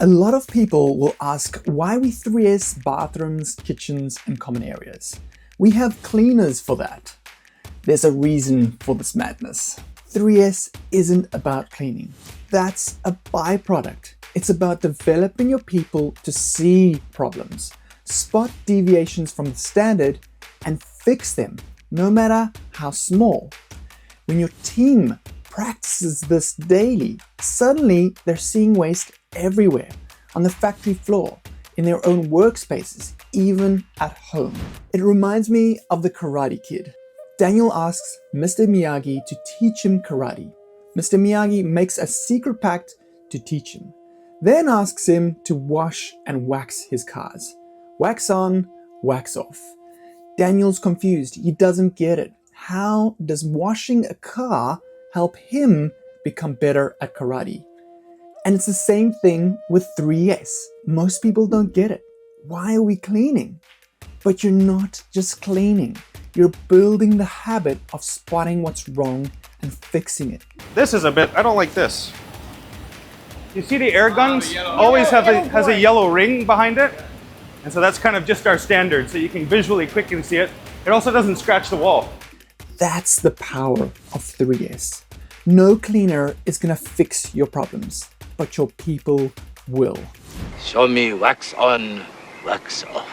A lot of people will ask why we 3S bathrooms, kitchens, and common areas. We have cleaners for that. There's a reason for this madness. 3S isn't about cleaning. That's a byproduct. It's about developing your people to see problems, spot deviations from the standard, and fix them, no matter how small. When your team practices this daily, suddenly they're seeing waste everywhere, on the factory floor, in their own workspaces, even at home. It reminds me of the Karate Kid. Daniel asks Mr. Miyagi to teach him karate. Mr. Miyagi makes a secret pact to teach him, then asks him to wash and wax his cars. Wax on, wax off. Daniel's confused. He doesn't get it. How does washing a car help him become better at karate? And it's the same thing with 3S. Most people don't get it. Why are we cleaning? But you're not just cleaning. You're building the habit of spotting what's wrong and fixing it. This is a bit, I don't like this. You see the air guns always has a yellow ring behind it? And so that's kind of just our standard, so you can visually quickly see it. It also doesn't scratch the wall. That's the power of 3S. No cleaner is gonna fix your problems, but your people will. Show me wax on, wax off.